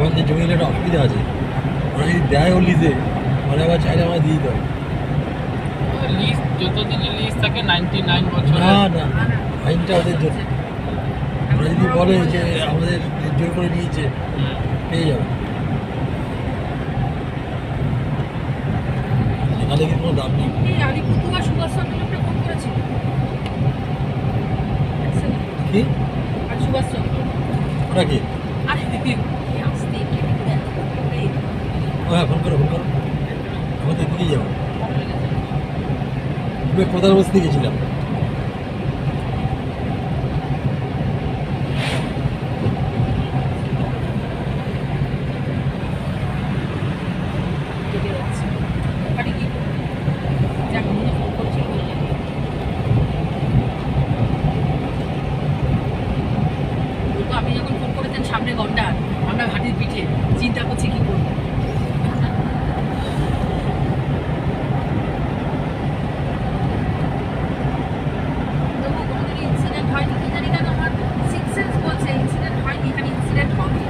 আমাদের জমির একটা অসুবিধা আছে, ওরা যদি দেয় ও লিজে, মানে আবার চাইলে আমার দিয়ে দিতে হবে। লিজ যতদিন লিজ থাকে 99 বছর। না না, আইনটা ওদের জন্য। ওরা যদি বলে যে আমাদের জোর করে নিয়েছে, পেয়ে যাবে, নাহলে কিন্তু কোনো দাম নেই। কি ওটা কি? হ্যাঁ, ফোন করো ফোন করো, আমাদের এদিকেই যাবো। তুমি প্রধান বস্তি গেছিলাম। আপনি যখন ফোন করেছেন সামনে ঘন্টা, আমরা ঘাটির পিঠে চিন্তা করছি কি করবো। ইনসিডেন্ট হয়নি কি জানি কেন, আমার সিক্স সেন্স বলছে ইনসিডেন্ট হয়নি, এখানে ইনসিডেন্ট হবে।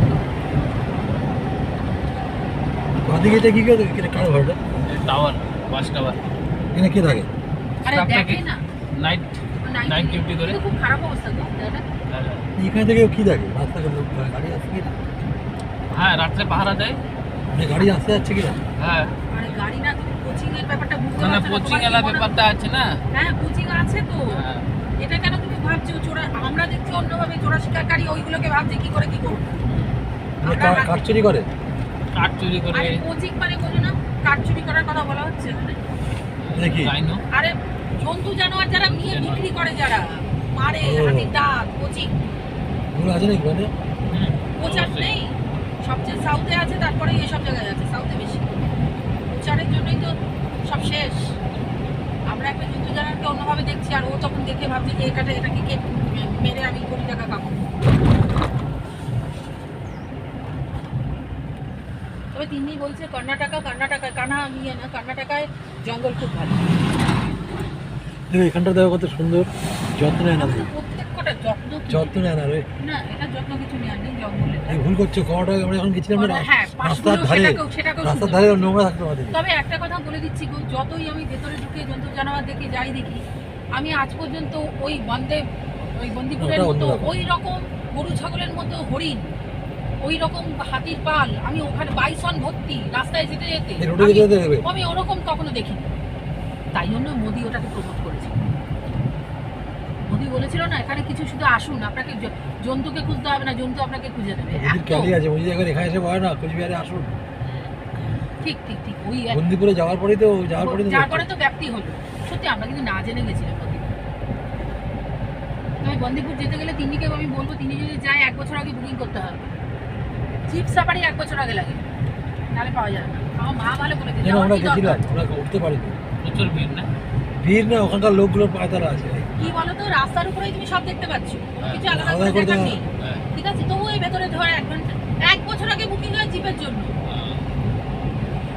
বাদিকে এটা কি করে কার ঘরটা? টাওয়ার, বাস টাওয়ার। এখানে কে থাকে? আরে দেখে না, নাইট ডিউটি করে। খুব খারাপ অবস্থা তো দাদা। এখানে থেকে কি থাকে? রাস্তাঘাটে লোক গাড়ি আসছে কিনা? হ্যাঁ, রাত্রে পাহারা দেয়। মানে গাড়ি আসতে যাচ্ছে কিনা? হ্যাঁ, আরে গাড়ি না, তুমি কোচিং এর ব্যাপারটা বুঝতে মানে পারছো না? কোচিং এলা ব্যাপারটা আছে না। হ্যাঁ, কোচিং আছে তো। হ্যাঁ। এটা কেন তুমি ভাবছো চোরা? আমরা দেখছি অন্যভাবে চোরা শিকারকারী ওইগুলোকে ভাবছে কি করে কি করবো। মানে কাঠ চুরি করে? কাঠ চুরি করে। আরে কোচিং মানে বোঝো না, কাঠ চুরি করার কথা বলা হচ্ছে এখানে। নাকি? জানো? আরে জন্তু জানোয়ার যারা নিয়ে বিক্রি করে, যারা মারে, হাতির দাঁত, কোচিং ওগুলো আছে নাকি মানে? কোচার নেই? সবচেয়ে সাউথে আছে, তারপরে এসব জায়গায় আছে, সাউথে বেশি। কোচারের জন্যই তো সব শেষ। আমরা একটা জন্তু জানোয়ারকে অন্যভাবে দেখছি, আর ও তখন দেখে ভাবছি যে এটাকে মেরে আমি কোটি টাকা কামাবো। তবে তিনি বলছে কর্ণাটকায় কানা নিয়ে না, কর্ণাটকায় জঙ্গল খুব ভালো। দেখো এখানটা দেখো কত সুন্দর, যত্ন নেয় না। প্রত্যেক কটা যত্ন যত্ন নেয় না রে। না, এটা যত্ন কিছু নেওয়ার নেই জঙ্গলে। এই ভুল করছো, খাওয়াটা আমরা যখন গেছিলাম না হ্যাঁ, রাস্তার ধারে, রাস্তার ধারে নোংরা থাকতে পারে। তবে একটা কথা বলে দিচ্ছি গো, যতই আমি ভেতরে ঢুকে জন্তু জানোয়ার দেখি যাই দেখি, আমি আজ পর্যন্ত ওই বন্দিপুরের মতো ওই রকম গরু ছাগলের মতো হরিণ, ওই রকম হাতির পাল, আমি ওখানে বাইসন ভর্তি রাস্তায় যেতে যেতে আমি ওরকম কখনো দেখিনি। তাই জন্য মোদি ওটাকে প্রমোট করেছে। মোদি বলেছিল না, এখানে কিছু শুধু আসুন, আপনাকে জন্তুকে খুঁজতে হবে না, জন্তু আপনাকে খুঁজে দেবে। এখানে এসে বলে না কোচবিহারে আসুন। ঠিক ওই বন্দিপুরে যাওয়ার পরে তো ব্যাপ্তি হলো। সত্যি আমরা কিন্তু না জেনে গেছিলাম বন্দিপুর। তবে বন্দিপুর যেতে গেলে তিন্নিকে আমি বলবো, তিনি যদি যায় 1 বছর আগে বুকিং করতে হবে। জিপ সাফারি 1 বছর আগে লাগে, তাহলে পাওয়া যাবে না। আমার মা ভালো করে দিয়েছে। আমরা গেছিলাম, আমরা উঠতে পারিনি। প্রচুর ভিড় না? ভিড় না, ওখানকার লোকগুলোর পায়তারা আছে। কি বলতো, রাস্তার উপরেই তুমি সব দেখতে পাচ্ছ, কোনো কিছু আলাদা করে দেখার নেই। ঠিক আছে, তবু এই ভেতরে ধর 1 বছর আগে বুকিং হয় জিপের জন্য।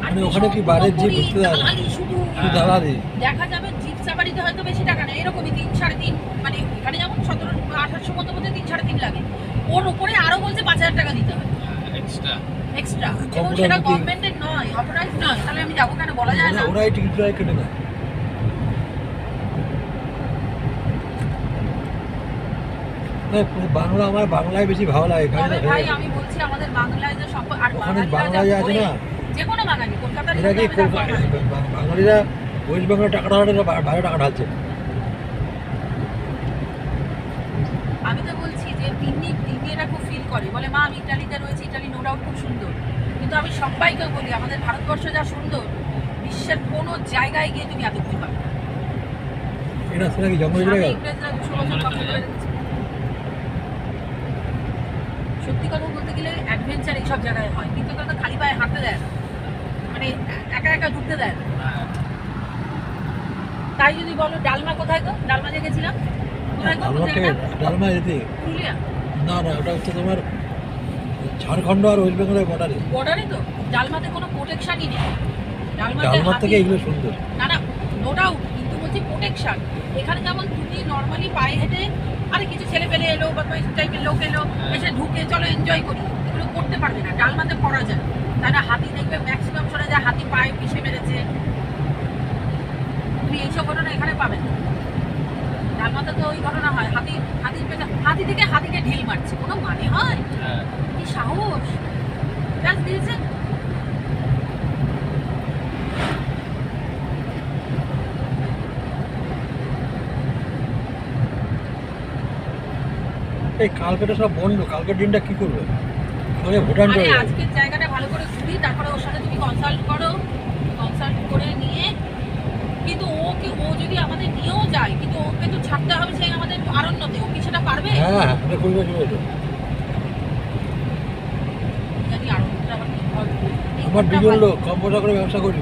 মানে ওখানে কি বাইরের জিপ উঠতে দেয়? শুধু দালালি দেখা যাবে। জিপ সাফারিতে হয়তো বেশি টাকা নেই, এরকমই 3-3.5, মানে এখানে যেমন 1700-1800 মতো বোধহয় 3-3.5 লাগে, ওর উপরে আরো বলছে 5000 টাকা দিতে হবে এক্সট্রা। এবং সেটা গভর্নমেন্টের নয়, অথরাইজ নয়। তাহলে আমি যাবো কেন বলা যায় না? ওরাই টিকিট কেটে নেয়। বাংলা, আমার বাংলায় বেশি ভালো লাগে। ভাই আমি বলছি আমাদের বাংলায় যে সব, আর বাংলায় আছে না, যে কোনো বাঙালি কলকাতার বাঙালিরা ওয়েস্ট বেঙ্গলের টাকা বাইরে টাকা ঢালছে। আমি তো বলছি যে তিন্নি এটা খুব ফিল করে, বলে মা আমি ইটালিতে রয়েছি, ইটালি নো ডাউট খুব সুন্দর, কিন্তু আমি সবাইকে বলি আমাদের ভারতবর্ষ যা সুন্দর, বিশ্বের কোনো জায়গায় গিয়ে তুমি এত খুঁজে পাবে না। এটা কি জঙ্গলে চলে গেল? সত্যি কথা বলতে গেলে অ্যাডভেঞ্চার এইসব জায়গায় হয়, কিন্তু তো খালি পায়ে হাঁটতে দেয় না, মানে একা ঢুকতে দেয় না। তাই যদি বলো ডালমা কোথায়, তো ডালমা যে গেছিলাম, ডালমা যেতে না, ওটা হচ্ছে তোমার ঝাড়খণ্ড আর ওয়েস্ট বেঙ্গলের বর্ডারে তো। ডালমাতে কোনো প্রোটেকশনই নেই। ডালমার থেকে এগুলো সুন্দর। না নো ডাউট, কিন্তু বলছি প্রোটেকশন। এখানে যেমন তুমি নর্মালি পায়ে হেঁটে, আরে কিছু ছেলে পেলে এলো বা টাইপের লোক এলো, এসে ঢুকে চলো এনজয় করি, এগুলো করতে পারবে না, ডালমাতে করা যায়। তাই না, হাতি দেখবে ম্যাক্সিমাম শোনা যায় হাতি পায়ে পিষে মেরেছে, তুমি এইসব ঘটনা এখানে পাবে না। ডালমাতে তো ওই ঘটনা হয়, হাতি থেকে হাতিকে ঢিল মারছে, কোনো মানে হয়? হ্যাঁ। কি সাহস ব্যাস দিয়েছে। এই কালকেটা সব বন্ধ, কালকের দিনটা কি করবে? আগে ভুটান আরে চলে যাবে। আজকের জায়গাটা ভালো করে ঘুরি, তারপরে ওর সাথে তুমি কনসাল্ট করো, কনসাল্ট করে নিয়ে, কিন্তু ও যদি আমাদের নিয়েও যায়, কিন্তু ওকে তো ছাড়তে হবে সেই আমাদের আরণ্যতে, ও কি সেটা পারবে? হ্যাঁ এটা করবে চলে যাবে। জানি আরণ্যটা আবার কি হবে। আমার দুজন লোক কম পয়সা করে ব্যবসা করি।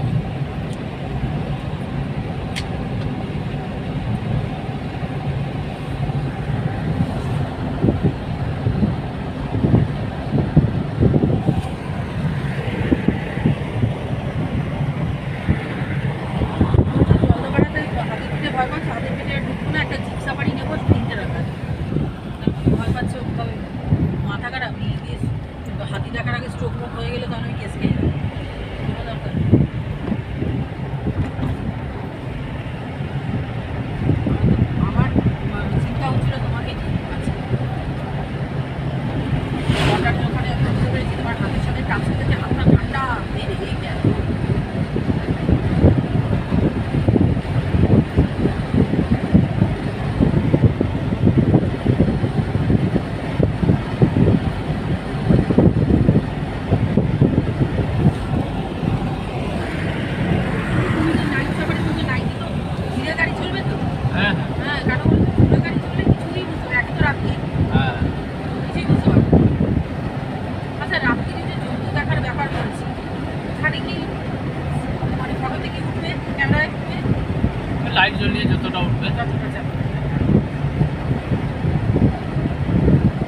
জলদাপাড়াতে হাতির পিঠে ভয় পাচ্ছ, হাতির পিঠে ঢুকবো না, একটা জিপ সাফারি নেবো 3টে টাকা। ভয় পাচ্ছ তবে মাথা খারাপ নিয়ে গিয়ে হাতি দেখার আগে স্ট্রোক মোক হয়ে গেলে তখন আমি কেস খেয়ে যাবো। কোনো দরকার নেই। আমার চিন্তা হচ্ছিল তোমাকে নিয়ে। আচ্ছা বর্ডারের ওখানে আমি বুঝতে পেরেছি তোমার হাতের সাথে টাচ থেকে হাতটা ঠান্ডা বেড়ে গেল। তুমি যে নাইট সাফারি, তুমি নাইটে তো ধীরে গাড়ি চলবে তো? হ্যাঁ। হ্যাঁ, কারণ ধীরে গাড়ি চললে কিছুই বুঝতে হবে, একে তো রাত্রি হ্যাঁ। কিছুই বুঝতে পারবো না। আচ্ছা রাত্রিরে যে জন্তু দেখার ব্যাপার বলছি, ওখানে কি মানে ফটোতে কি উঠবে, ক্যামেরায় উঠবে? লাইট জ্বলিয়ে যতটা উঠবে, যতটা যাবে।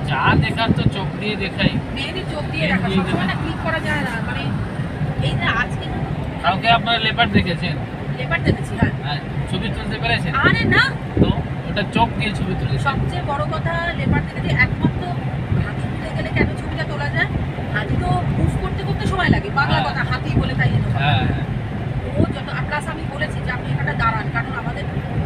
যা দেখার তো চোখ দিয়ে দেখাই। মেয়েদের চোখ দিয়ে দেখা সবসময় না ক্লিক করা যায় না, মানে এই যে আজকে কালকে আপনারা লেপার্ড দেখেছেন? লেপার দেখেছি। হ্যাঁ, হ্যাঁ, ছবি তুলতে পেরেছেন? আরে না, তো ওটা চোখ দিয়ে ছবি তুলেছেন। সবচেয়ে বড় কথা লেপার দেখেছি একমাত্র। হাতি তুলে গেলে কেন ছবিটা তোলা যায়? হাতি তো মুভ করতে করতে সময় লাগে, বাংলা হ্যাঁ। কথা, হাতি বলে তাই জন্য। হ্যাঁ। ও যত প্লাস আমি বলেছি যে আপনি এখানটা দাঁড়ান, কারণ আমাদের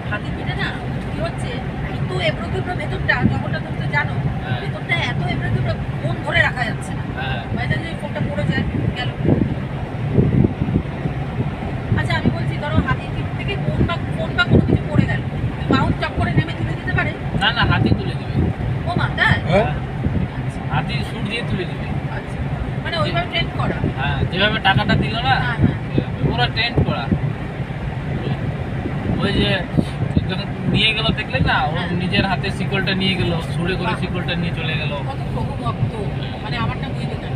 হাতির পিঠে না কি হচ্ছে, এত এবড়ো খেবড়ো ভেতরটা, জগৎটা তুমি তো জানো, হ্যাঁ। ভেতরটা এত এবড়ো খেবড়ো, ফোন ধরে রাখা যাচ্ছে না। হ্যাঁ। বাইরে যদি ফোনটা পড়ে যায় গেল। আচ্ছা আমি বলছি ধরো হাতির পিঠ থেকে ফোন বা কোনো কিছু পড়ে গেল, মাউন্ট চক করে নেমে তুলে দিতে পারে? না না, হাতি তুলে দিবে। ও মা তাই? হ্যাঁ হাতি সুর দিয়ে তুলে দিবে। আচ্ছা, মানে ওইভাবে ট্রেন করা। হ্যাঁ, যেভাবে টাকাটা দিল না, হ্যাঁ হ্যাঁ। পুরো ট্রেন্ড করা। ওই যে যখন নিয়ে গেল দেখলেন না, ও হ্যাঁ। নিজের হাতে শিকলটা নিয়ে গেল, সুরে করে বাহ। শিকলটা নিয়ে চলে গেল। কত প্রভু ভক্ত, মানে আমারটা বুঝতে পারি।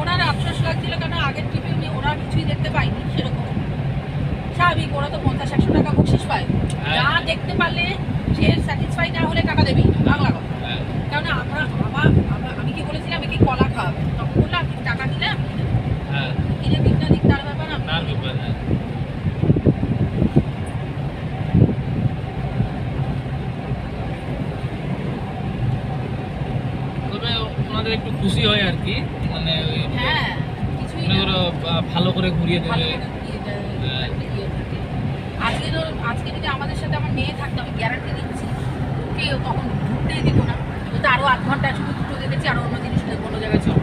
ওনার আফসোস লাগছিল কেন আগের ট্রিপে উনি ওরা কিছুই দেখতে পাইনি সেরকম। স্বাভাবিক, ওরা তো 50-100 টাকা বকশিস পায়, হ্যাঁ। যা দেখতে পারলে সে স্যাটিসফাই না হলে টাকা দেবেই না, বাংলা কথা। হ্যাঁ। কারণ আমি কি বলেছিলাম, আমি কি কলা খাওয়াবে, তখন বললাম আপনি টাকা দিলে আমি কিনে দেবো। হ্যাঁ। কিনে দিক না দিক তার ব্যাপার, আমি তার কিনে দেবো। ব্যাপার, হ্যাঁ। তবে ওনাদের একটু খুশি হয় আর কি, মানে ওই হ্যাঁ কিছুই মনে না। করো ভালো করে ঘুরিয়ে ভালো দেবে। করে দিয়ে দেয়, হ্যাঁ। একটা ইয়ে থাকে। আজকে যদি আমাদের সাথে আমার মেয়ে থাকতো, আমি গ্যারান্টি দিচ্ছি ওকে তখন ঢুকতেই দিত না। ও তো আরো 8 ঘন্টা শুধু দুটো দেখেছি, আরো অন্য জিনিস দেখবো, অন্য জায়গায় চল।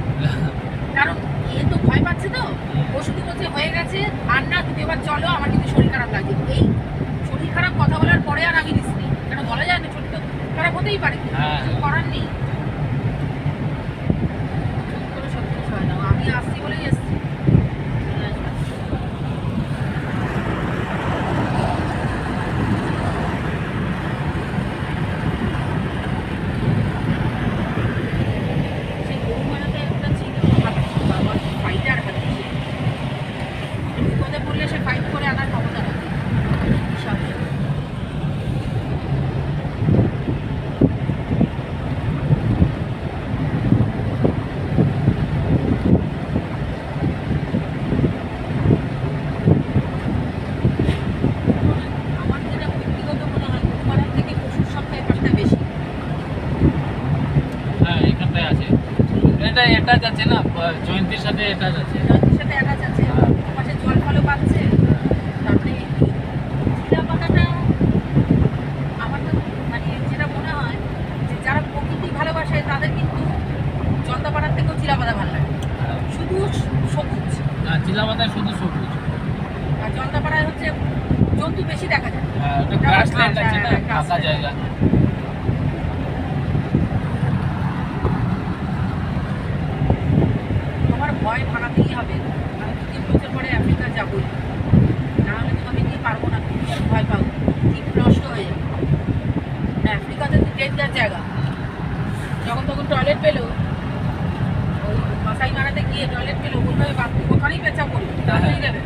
কারণ এ তো ভয় পাচ্ছে, তো ও শুধু বলছে হয়ে গেছে আর না, তুমি এবার চলো, আমার কিন্তু শরীর খারাপ লাগছে। এই শরীর খারাপ কথা বলার পরে আর আমি রিস্ক নিই, কেন বলা যায় না শরীর খারাপ হতেই পারে, হ্যাঁ। কিছু করার নেই। চুপ করে সব জিনিস হয় না, আমি আসছি বলেই এসছি। এটা এটা যাচ্ছে না, জয়ন্তীর সাথে এটা যাচ্ছে। জয়ন্তীর সাথে অ্যাটাচ আছে, পাশে জল ফলও পাচ্ছে। তারপরে চিলাপাতাটা আমার তো মানে যেটা মনে হয় যে যারা প্রকৃতি ভালোবাসে তাদের কিন্তু জলদাপাড়ার থেকেও চিলাপাতা ভালো লাগে, শুধু সবুজ। আর চিলাপাতায় শুধু সবুজ। আর জলদাপাড়ায় হচ্ছে জন্তু বেশি দেখা যায়। হ্যাঁ, ওটা গ্রাসল্যান্ড আছে না, ফাঁকা জায়গা। তোমার ভয় ভাঙাতেই হবে, আমি 2-3 বছর পরে আফ্রিকা যাবোই, না হলে তো আমি কি পারবো না, ভয় পাবো, ঠিক নষ্ট হয়ে যাবে। আফ্রিকাতে তো ডেঞ্জার জায়গা, যখন তখন টয়লেট পেলেও ওই মাসাই মারাতে গিয়ে টয়লেট পেলেও বলতে হবে ওখানেই পেঁচা করবে, তাহলেই যাবে।